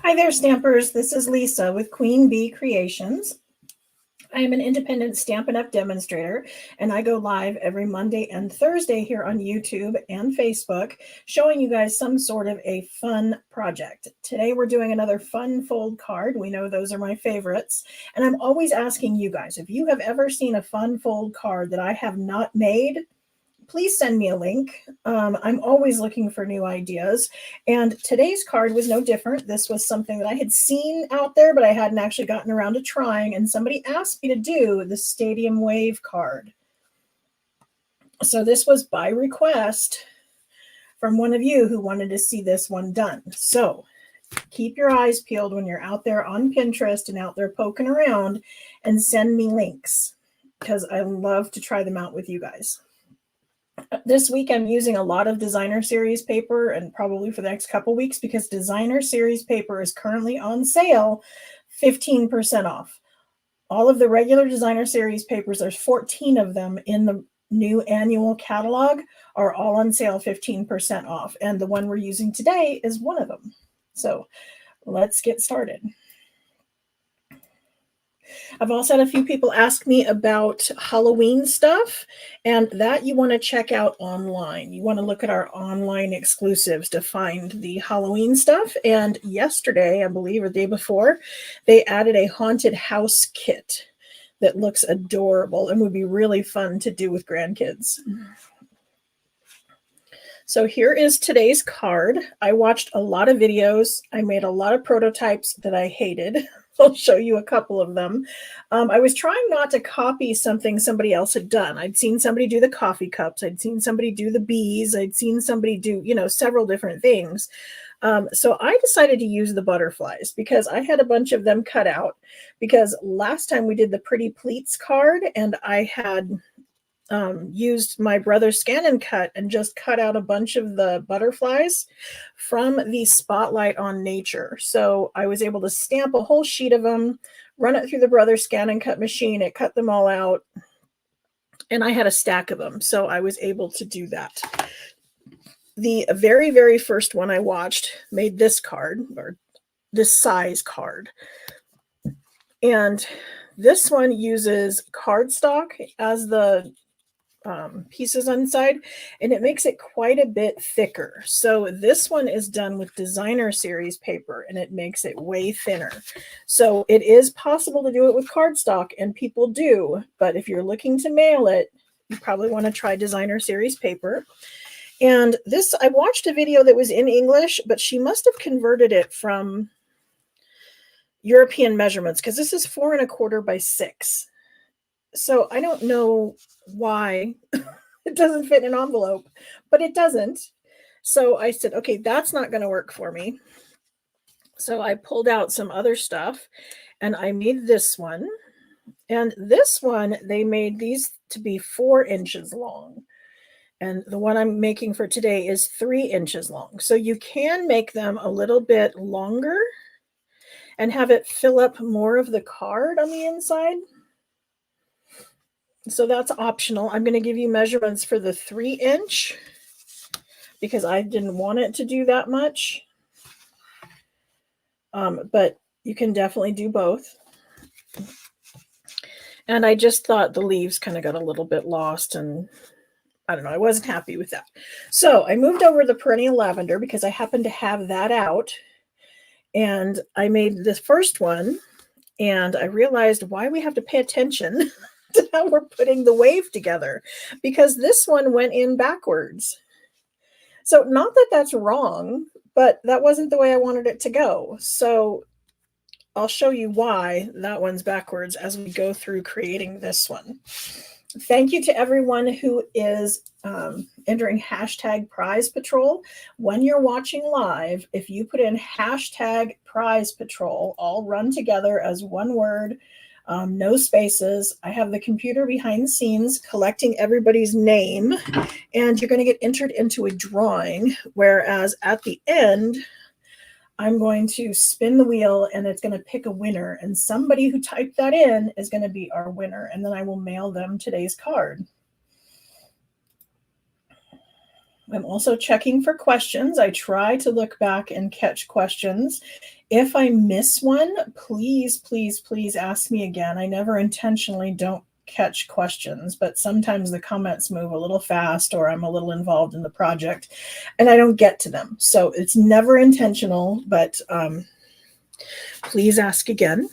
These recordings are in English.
Hi there, Stampers. This is Lisa with Queen Bee Creations. I am an independent Stampin' Up! Demonstrator, and I go live every Monday and Thursday here on YouTube and Facebook, showing you guys some sort of a fun project. Today we're doing another fun fold card. We know those are my favorites. And I'm always asking you guys, if you have ever seen a fun fold card that I have not made, please send me a link. I'm always looking for new ideas. And today's card was no different. This was something that I had seen out there, but I hadn't actually gotten around to trying. And somebody asked me to do the Stadium Wave card. So this was by request from one of you who wanted to see this one done. So keep your eyes peeled when you're out there on Pinterest and out there poking around, and send me links because I love to try them out with you guys. This week I'm using a lot of designer series paper, and probably for the next couple weeks, because designer series paper is currently on sale 15% off. All of the regular designer series papers, there's 14 of them in the new annual catalog, are all on sale 15% off, and the one we're using today is one of them. So let's get started. I've also had a few people ask me about Halloween stuff, and that you want to check out online. You want to look at our online exclusives to find the Halloween stuff. And yesterday, I believe, or the day before, they added a haunted house kit that looks adorable and would be really fun to do with grandkids. So here is today's card. I watched a lot of videos. I made a lot of prototypes that I hated. I'll show you a couple of them. I was trying not to copy something somebody else had done. I'd seen somebody do the coffee cups. I'd seen somebody do the bees. I'd seen somebody do, several different things. So I decided to use the butterflies because I had a bunch of them cut out, because last time we did the Pretty Pleats card, and I had used my brother's scan and cut and just cut out a bunch of the butterflies from the Spotlight on Nature. So I was able to stamp a whole sheet of them, run it through the brother's scan and cut machine. It cut them all out, and I had a stack of them. So I was able to do that. The very, very first one I watched made this card, or this size card. And this one uses cardstock as the pieces inside, and it makes it quite a bit thicker. So this one is done with designer series paper, and it makes it way thinner. So it is possible to do it with cardstock, and people do, but if you're looking to mail it, you probably want to try designer series paper. And this, I watched a video that was in English, but she must have converted it from European measurements, because this is 4 1/4 by 6. So I don't know why it doesn't fit in an envelope, but it doesn't. So I said, okay, that's not going to work for me. So I pulled out some other stuff, and I made this one. And this one, they made these to be 4 inches long. And the one I'm making for today is 3 inches long. So you can make them a little bit longer and have it fill up more of the card on the inside. So that's optional. I'm going to give you measurements for the 3 inch because I didn't want it to do that much. But you can definitely do both. And I just thought the leaves kind of got a little bit lost, and I don't know, I wasn't happy with that. So I moved over the Perennial Lavender because I happened to have that out. And I made this first one, and I realized why we have to pay attention to how we're putting the wave together, because this one went in backwards. So not that that's wrong, but that wasn't the way I wanted it to go. So I'll show you why that one's backwards as we go through creating this one. Thank you to everyone who is entering hashtag Prize Patrol. When you're watching live, if you put in hashtag Prize Patrol, all run together as one word, no spaces. I have the computer behind the scenes collecting everybody's name, and you're going to get entered into a drawing, whereas at the end, I'm going to spin the wheel and it's going to pick a winner, and somebody who typed that in is going to be our winner, and then I will mail them today's card. I'm also checking for questions. I try to look back and catch questions. If I miss one, please, please, please ask me again. I never intentionally don't catch questions, but sometimes the comments move a little fast or I'm a little involved in the project and I don't get to them. So it's never intentional, but please ask again.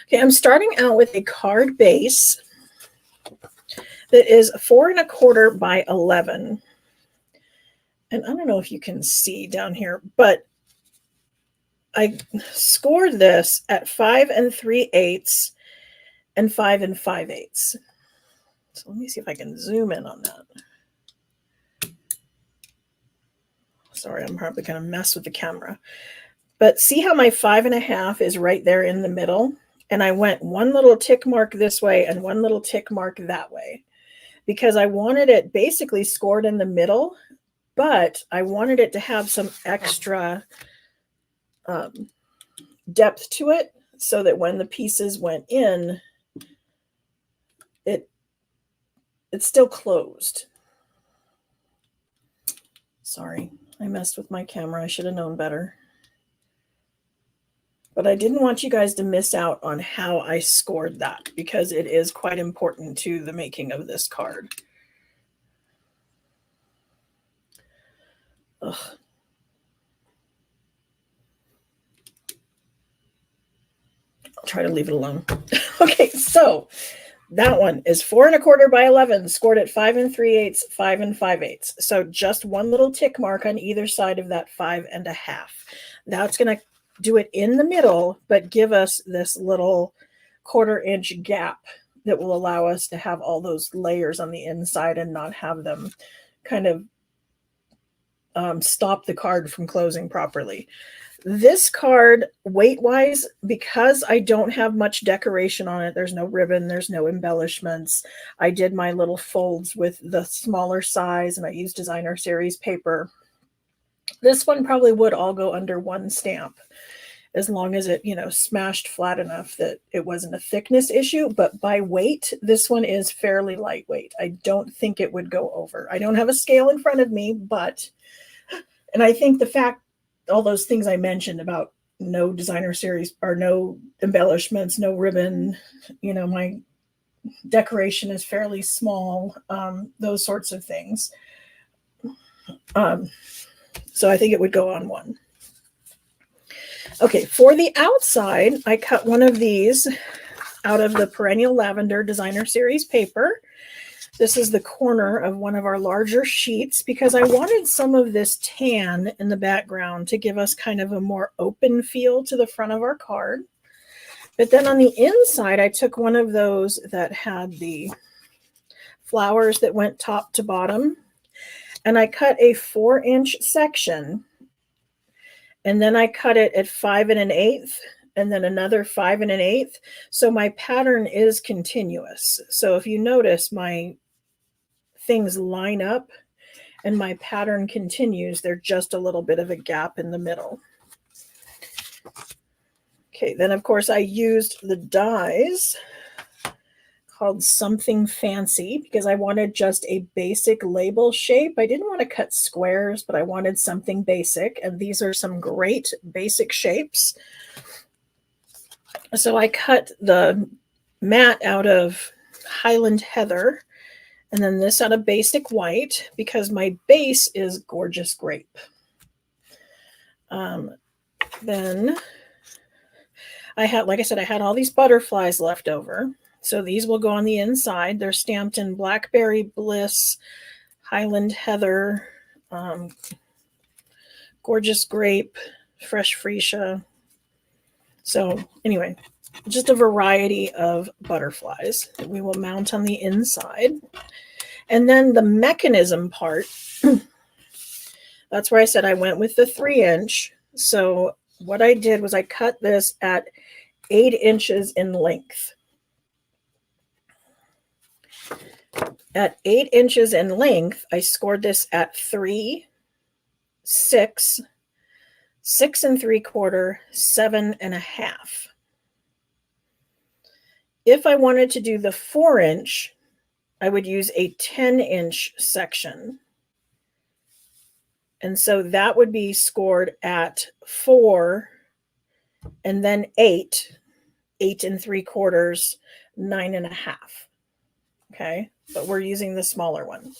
Okay, I'm starting out with a card base that is 4 1/4 by 11. And I don't know if you can see down here, but I scored this at 5 3/8 and 5 5/8. So let me see if I can zoom in on that. Sorry, I'm probably going to mess with the camera. But see how my 5 1/2 is right there in the middle? And I went one little tick mark this way and one little tick mark that way because I wanted it basically scored in the middle, but I wanted it to have some extra depth to it so that when the pieces went in, it's still closed. Sorry, I messed with my camera. I should have known better. But I didn't want you guys to miss out on how I scored that because it is quite important to the making of this card. Ugh. I'll try to leave it alone. Okay, so that one is 4 1/4 by 11, scored at 5 3/8, 5 5/8. So just one little tick mark on either side of that 5 1/2. That's going to do it in the middle, but give us this little 1/4 inch gap that will allow us to have all those layers on the inside and not have them kind of stop the card from closing properly. This card, weight-wise, because I don't have much decoration on it, there's no ribbon, there's no embellishments. I did my little folds with the smaller size, and I used designer series paper. This one probably would all go under one stamp, as long as it, smashed flat enough that it wasn't a thickness issue. But by weight, this one is fairly lightweight. I don't think it would go over. I don't have a scale in front of me, and I think the fact, all those things I mentioned about no designer series or no embellishments, no ribbon, my decoration is fairly small, those sorts of things. So I think it would go on one. Okay, for the outside, I cut one of these out of the Perennial Lavender Designer Series paper. This is the corner of one of our larger sheets because I wanted some of this tan in the background to give us kind of a more open feel to the front of our card. But then on the inside, I took one of those that had the flowers that went top to bottom, and I cut a 4-inch section, and then I cut it at 5 1/8, and then another 5 1/8. So my pattern is continuous. So if you notice, my things line up and my pattern continues. There's just a little bit of a gap in the middle. Okay, then of course I used the dies called Something Fancy because I wanted just a basic label shape. I didn't want to cut squares, but I wanted something basic, and these are some great basic shapes. So I cut the mat out of Highland Heather, and then this out of basic white because my base is Gorgeous Grape. Then I had, like I said, I had all these butterflies left over. So these will go on the inside. They're stamped in Blackberry Bliss, Highland Heather, Gorgeous Grape, Fresh Freesia. So anyway, just a variety of butterflies that we will mount on the inside. And then the mechanism part, that's where I said I went with the 3-inch. So what I did was I cut this at 8 inches in length. At 8 inches in length, I scored this at 3, 6, 6 3/4, 7 1/2. If I wanted to do the 4-inch, I would use a 10-inch section. And so that would be scored at 4 and then 8, 8 3/4, 9.5. Okay, but we're using the smaller one.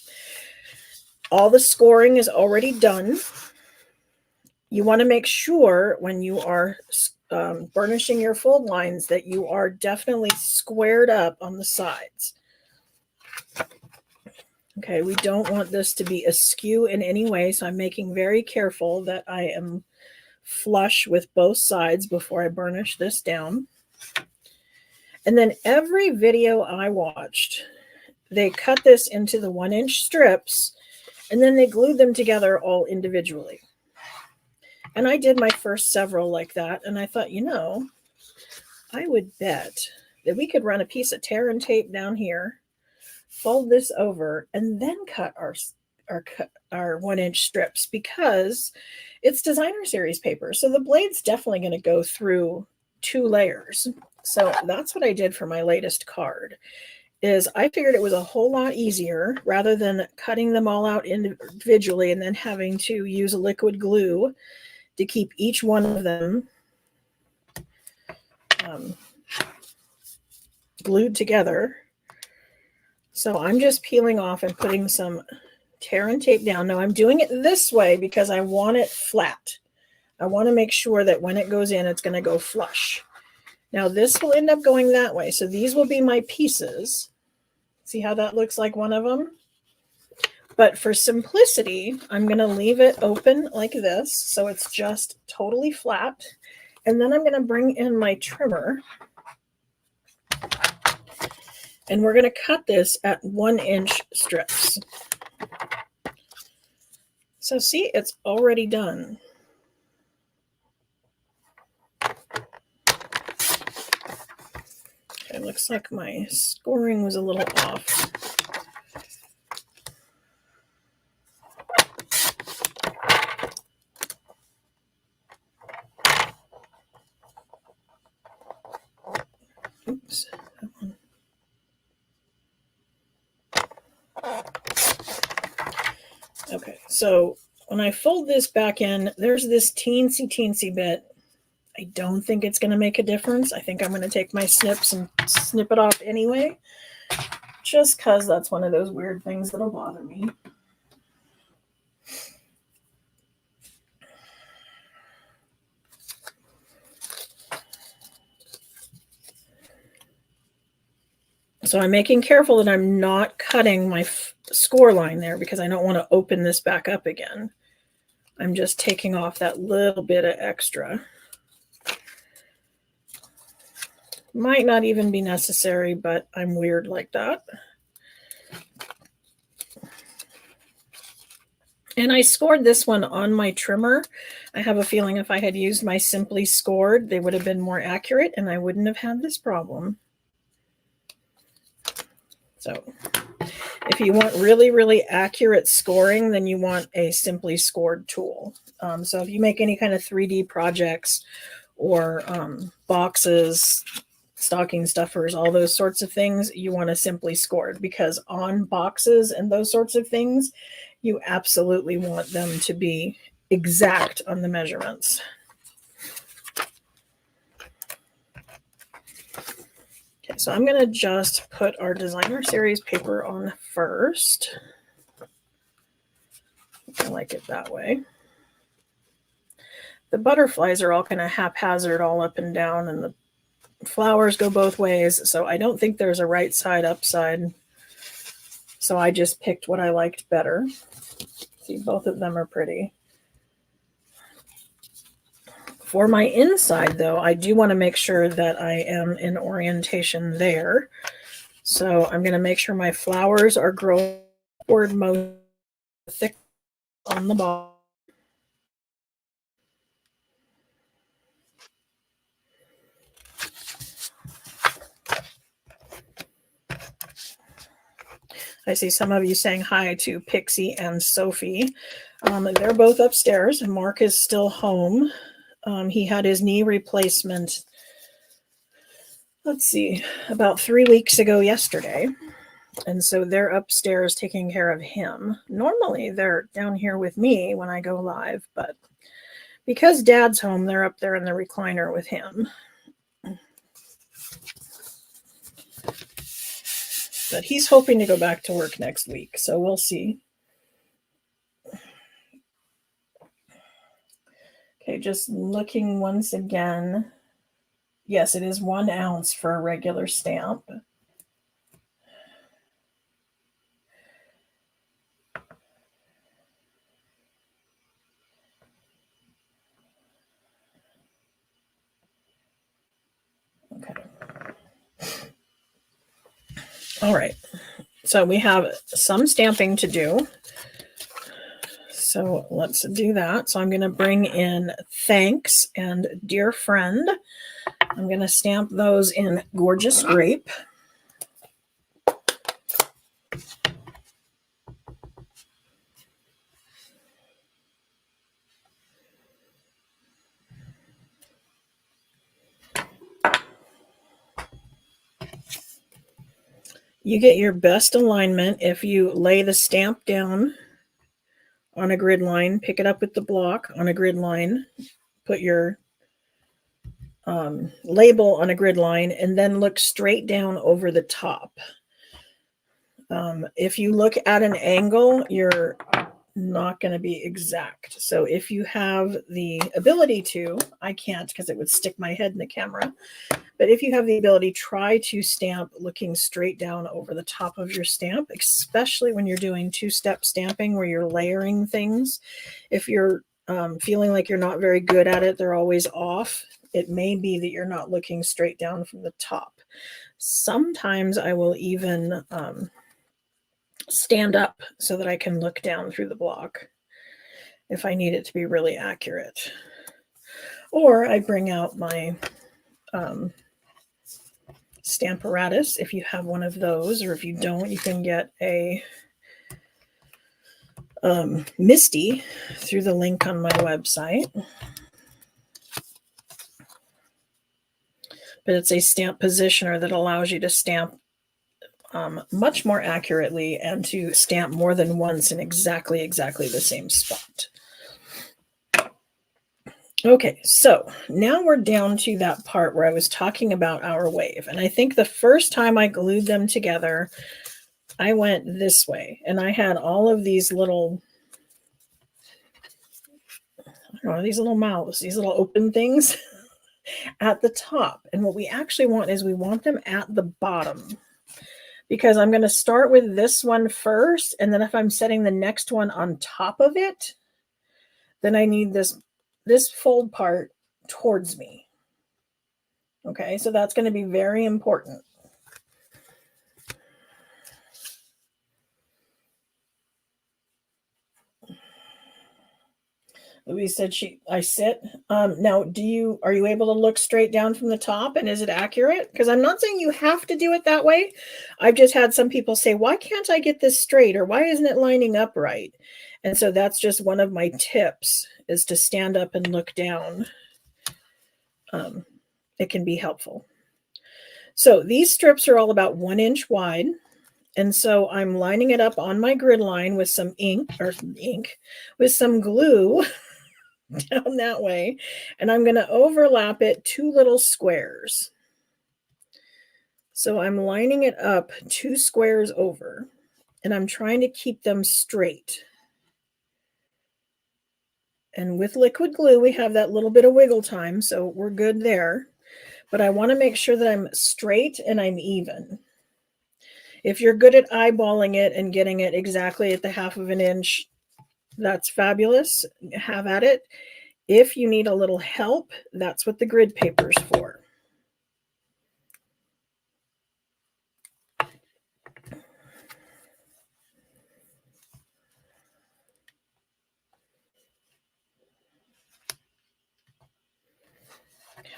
All the scoring is already done. You want to make sure when you are burnishing your fold lines that you are definitely squared up on the sides. Okay, we don't want this to be askew in any way, so I'm making very careful that I am flush with both sides before I burnish this down. And then every video I watched, they cut this into the 1-inch strips, and then they glued them together all individually. And I did my first several like that, and I thought, you know, I would bet that we could run a piece of tear and tape down here, fold this over, and then cut our 1-inch strips, because it's designer series paper. So the blade's definitely going to go through 2 layers. So that's what I did for my latest card. Is I figured it was a whole lot easier, rather than cutting them all out individually and then having to use liquid glue to keep each one of them glued together. So I'm just peeling off and putting some tear and tape down. Now I'm doing it this way because I want it flat. I want to make sure that when it goes in, it's going to go flush. Now this will end up going that way. So these will be my pieces. See how that looks like one of them? But for simplicity, I'm going to leave it open like this, so it's just totally flat. And then I'm going to bring in my trimmer, and we're going to cut this at 1-inch strips. So see, it's already done. Okay, looks like my scoring was a little off. Oops. Okay, so when I fold this back in, there's this teensy bit. I don't think it's going to make a difference. I think I'm going to take my snips and snip it off anyway, just because that's one of those weird things that'll bother me. So I'm making careful that I'm not cutting my score line there, because I don't want to open this back up again. I'm just taking off that little bit of extra. Might not even be necessary, but I'm weird like that. And I scored this one on my trimmer. I have a feeling if I had used my Simply Scored, they would have been more accurate and I wouldn't have had this problem. So if you want really, really accurate scoring, then you want a Simply Scored tool. So if you make any kind of 3D projects or boxes, stocking stuffers, all those sorts of things, you want a Simply Scored, because on boxes and those sorts of things, you absolutely want them to be exact on the measurements. Okay, so I'm going to just put our designer series paper on first. I like it that way. The butterflies are all kind of haphazard, all up and down, and the flowers go both ways, so I don't think there's a right side upside. So I just picked what I liked better. See, both of them are pretty. For my inside, though, I do want to make sure that I am in orientation there. So I'm going to make sure my flowers are growing upward most thick on the bottom. I see some of you saying hi to Pixie and Sophie. They're both upstairs, and Mark is still home. He had his knee replacement, let's see, about 3 weeks ago yesterday. And so they're upstairs taking care of him. Normally they're down here with me when I go live, but because Dad's home, they're up there in the recliner with him. But he's hoping to go back to work next week, so we'll see. Okay, just looking once again. Yes, it is 1 ounce for a regular stamp. Okay. All right. So we have some stamping to do. So let's do that. So I'm going to bring in thanks and dear friend. I'm going to stamp those in Gorgeous Grape. You get your best alignment if you lay the stamp down on a grid line, pick it up with the block on a grid line, put your label on a grid line, and then look straight down over the top. If you look at an angle, you're not going to be exact. So if you have the ability to, I can't because it would stick my head in the camera, but if you have the ability, try to stamp looking straight down over the top of your stamp, especially when you're doing two-step stamping where you're layering things. If you're feeling like you're not very good at it, they're always off. It may be that you're not looking straight down from the top. Sometimes I will even stand up so that I can look down through the block if I need it to be really accurate. Or I bring out my Stamparatus if you have one of those, or if you don't, you can get a Misty through the link on my website. But it's a stamp positioner that allows you to stamp much more accurately and to stamp more than once in exactly the same spot. Okay, so now we're down to that part where I was talking about our wave. And I think the first time I glued them together, I went this way. And I had all of these little, I don't know, these little mouths, these little open things at the top. And what we actually want is we want them at the bottom. Because I'm going to start with this one first. And then if I'm setting the next one on top of it, then I need this fold part towards me. Okay, so that's going to be very important. Louise said I sit. Now, are you able to look straight down from the top, and is it accurate? Because I'm not saying you have to do it that way. I've just had some people say, why can't I get this straight? Or why isn't it lining up right? And so that's just one of my tips, is to stand up and look down. It can be helpful. So these strips are all about 1 inch wide. And so I'm lining it up on my grid line with some with some glue down that way. And I'm going to overlap it 2 little squares. So I'm lining it up 2 squares over, and I'm trying to keep them straight. And with liquid glue, we have that little bit of wiggle time, so we're good there. But I want to make sure that I'm straight and I'm even. If you're good at eyeballing it and getting it exactly at the 1/2 inch, that's fabulous. Have at it. If you need a little help, that's what the grid paper's for.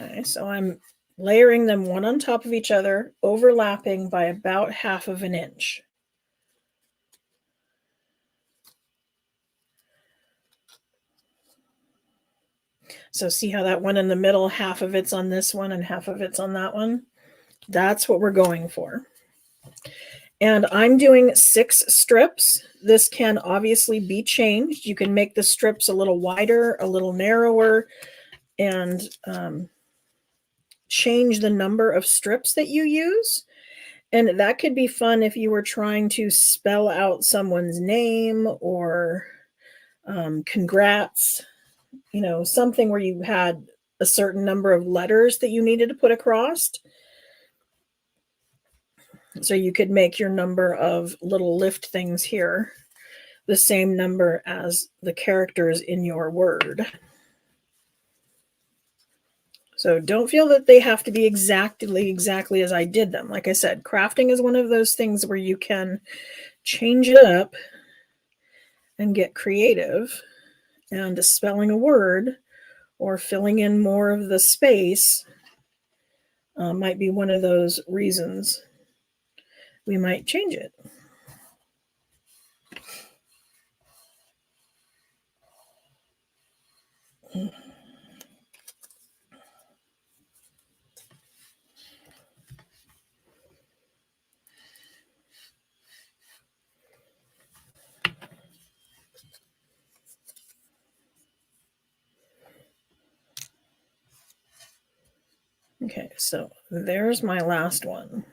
Okay, so I'm layering them one on top of each other, overlapping by about 1/2 inch. So see how that one in the middle, 1/2 of it's on this one and 1/2 of it's on that one? That's what we're going for. And I'm doing 6 strips. This can obviously be changed. You can make the strips a little wider, a little narrower, and change the number of strips that you use. And that could be fun if you were trying to spell out someone's name or congrats, you know, something where you had a certain number of letters that you needed to put across. So you could make your number of little lift things here the same number as the characters in your word. So don't feel that they have to be exactly as I did them. Like I said, crafting is one of those things where you can change it up and get creative, and spelling a word or filling in more of the space might be one of those reasons we might change it. Okay, so there's my last one.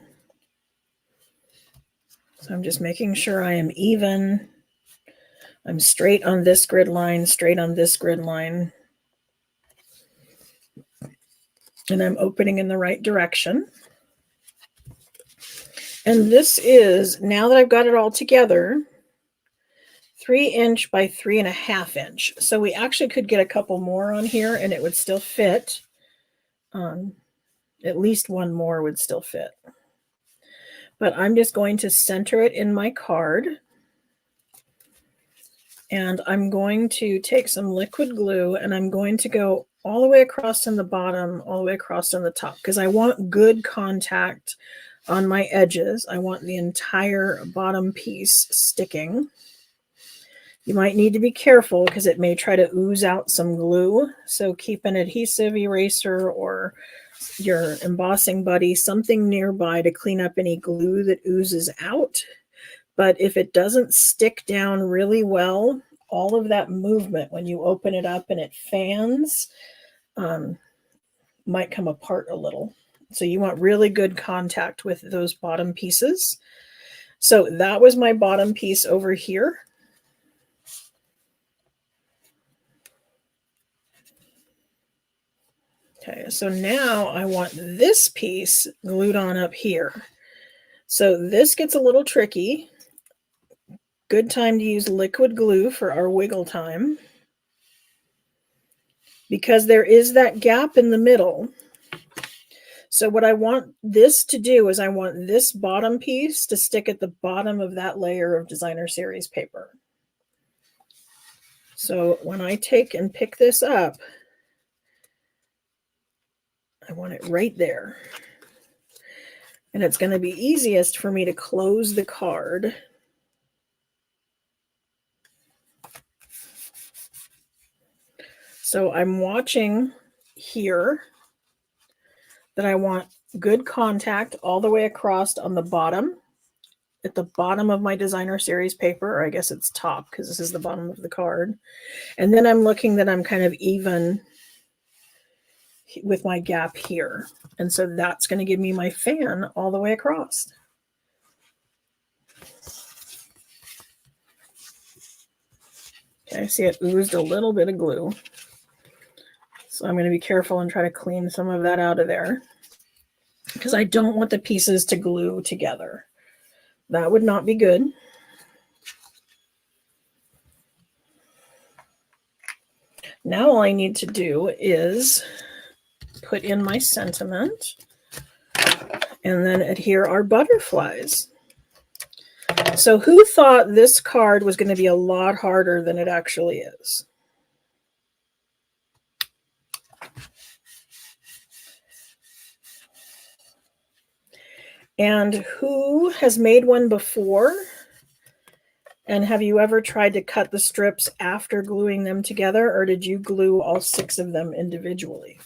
So I'm just making sure I am even. I'm straight on this grid line, straight on this grid line. And I'm opening in the right direction. And this is, now that I've got it all together, 3" by 3.5 inch. So we actually could get a couple more on here and it would still fit. At least one more would still fit. But I'm just going to center it in my card. And I'm going to take some liquid glue and I'm going to go all the way across on the bottom, all the way across on the top, because I want good contact on my edges. I want the entire bottom piece sticking. You might need to be careful because it may try to ooze out some glue. So keep an adhesive eraser or your embossing buddy, something nearby to clean up any glue that oozes out. But if it doesn't stick down really well, all of that movement when you open it up and it fans might come apart a little. So you want really good contact with those bottom pieces. So that was my bottom piece over here. Okay, so now I want this piece glued on up here. So this gets a little tricky. Good time to use liquid glue for our wiggle time, because there is that gap in the middle. So what I want this to do is I want this bottom piece to stick at the bottom of that layer of designer series paper. So when I take and pick this up, I want it right there. And it's going to be easiest for me to close the card. So I'm watching here that I want good contact all the way across on the bottom, at the bottom of my designer series paper, or I guess it's top because this is the bottom of the card. And then I'm looking that I'm kind of even with my gap here. And so that's going to give me my fan all the way across. Okay, I see it oozed a little bit of glue. So I'm going to be careful and try to clean some of that out of there, because I don't want the pieces to glue together. That would not be good. Now all I need to do is put in my sentiment and then adhere our butterflies. So who thought this card was going to be a lot harder than it actually is? And who has made one before? And have you ever tried to cut the strips after gluing them together, or did you glue all 6 of them individually?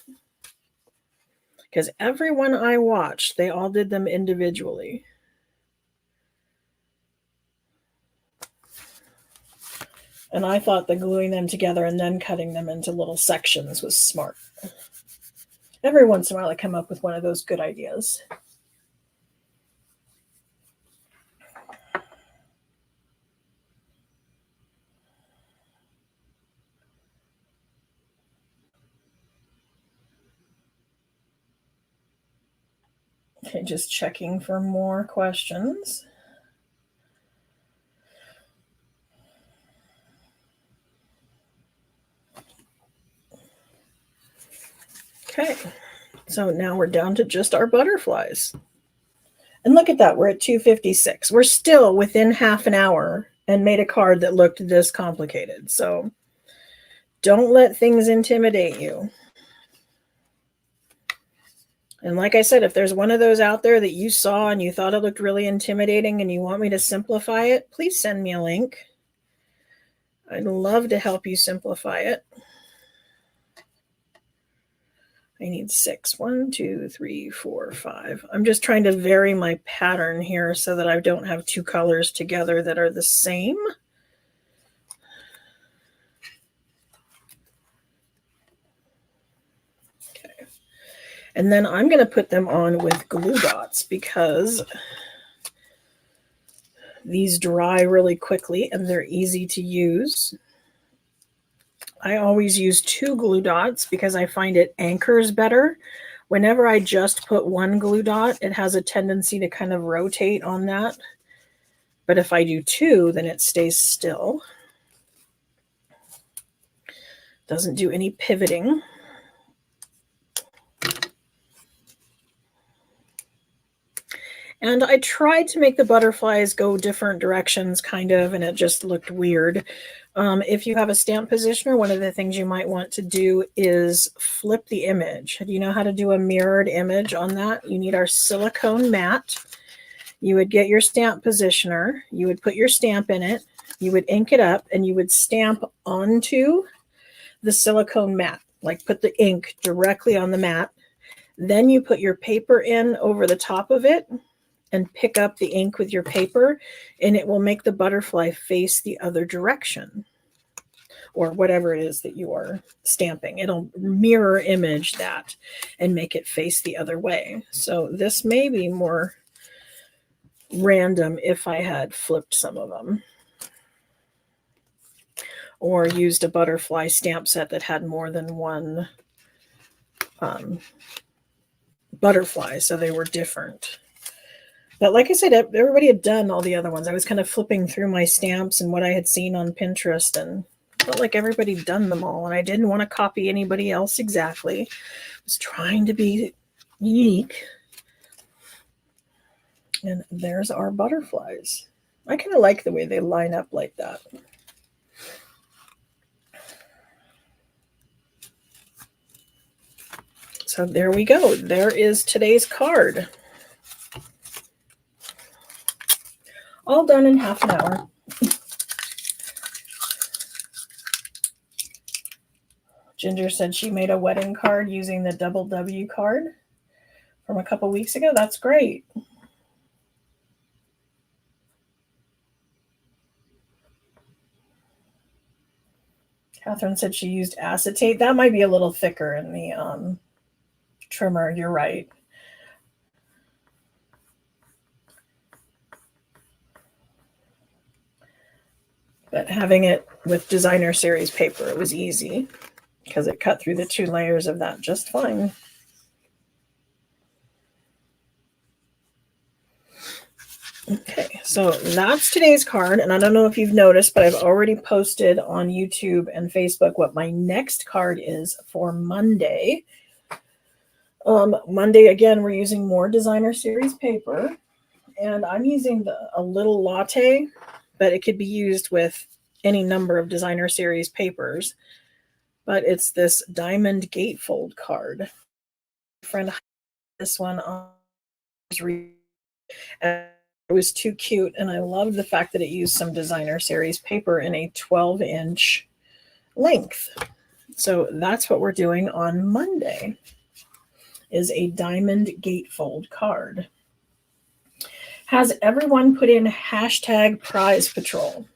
Because everyone I watched, they all did them individually. And I thought that gluing them together and then cutting them into little sections was smart. Every once in a while I come up with one of those good ideas. Okay, just checking for more questions. Okay, so now we're down to just our butterflies. And look at that, we're at 2:56. We're still within half an hour and made a card that looked this complicated. So don't let things intimidate you. And like I said, if there's one of those out there that you saw and you thought it looked really intimidating and you want me to simplify it, please send me a link. I'd love to help you simplify it. I need 6. 1, 2, 3, 4, 5. I'm just trying to vary my pattern here so that I don't have two colors together that are the same. Okay. And then I'm going to put them on with glue dots because these dry really quickly and they're easy to use. I always use 2 glue dots because I find it anchors better. Whenever I just put 1 glue dot, it has a tendency to kind of rotate on that. But if I do 2, then it stays still. Doesn't do any pivoting. And I tried to make the butterflies go different directions, kind of, and it just looked weird. If you have a stamp positioner, one of the things you might want to do is flip the image. Do you know how to do a mirrored image on that? You need our silicone mat. You would get your stamp positioner. You would put your stamp in it. You would ink it up, and you would stamp onto the silicone mat, like put the ink directly on the mat. Then you put your paper in over the top of it and pick up the ink with your paper, and it will make the butterfly face the other direction, or whatever it is that you are stamping. It'll mirror image that and make it face the other way. So this may be more random if I had flipped some of them or used a butterfly stamp set that had more than one butterfly, so they were different. But like I said, everybody had done all the other ones. I was kind of flipping through my stamps and what I had seen on Pinterest, and felt like everybody had done them all. And I didn't want to copy anybody else exactly. I was trying to be unique. And there's our butterflies. I kind of like the way they line up like that. So there we go. There is today's card. All done in half an hour. Ginger said she made a wedding card using the double W card from a couple weeks ago. That's great. Catherine said she used acetate. That might be a little thicker in the trimmer. You're right. But having it with designer series paper, it was easy because it cut through the 2 layers of that just fine. Okay, so that's today's card. And I don't know if you've noticed, but I've already posted on YouTube and Facebook what my next card is for Monday. Monday, again, we're using more designer series paper. And I'm using a little latte, but it could be used with any number of designer series papers. But it's this diamond gatefold card. My friend, this one and it was too cute, and I loved the fact that it used some designer series paper in a 12-inch length. So that's what we're doing on Monday, is a diamond gatefold card. Has everyone put in hashtag prize patrol?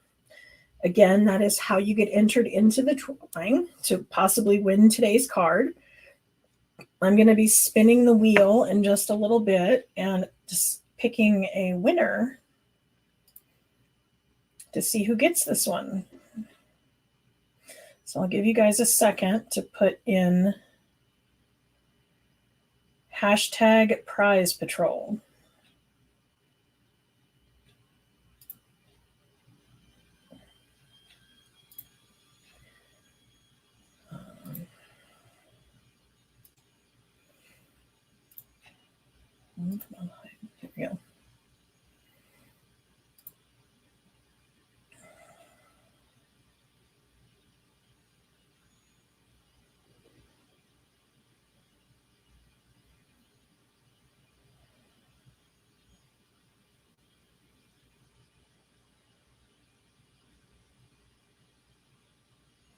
Again, that is how you get entered into the drawing to possibly win today's card. I'm going to be spinning the wheel in just a little bit and just picking a winner to see who gets this one. So I'll give you guys a second to put in hashtag prize patrol. Here we go.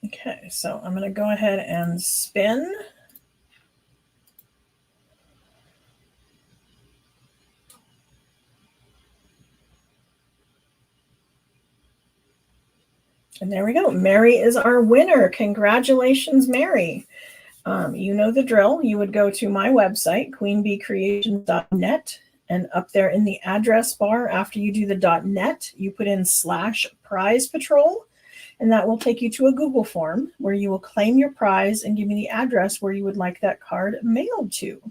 Okay, so I'm going to go ahead and spin. And there we go. Mary is our winner. Congratulations, Mary. You know the drill. You would go to my website, queenbeecreations.net, and up there in the address bar, after you do the .net, you put in /prize patrol, and that will take you to a Google form where you will claim your prize and give me the address where you would like that card mailed to.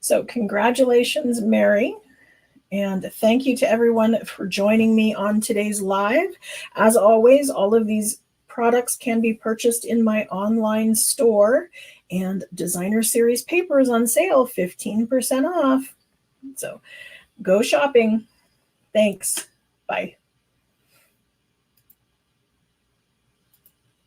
So congratulations, Mary. And thank you to everyone for joining me on today's live. As always, all of these products can be purchased in my online store, and Designer Series paper is on sale, 15% off. So go shopping. Thanks. Bye.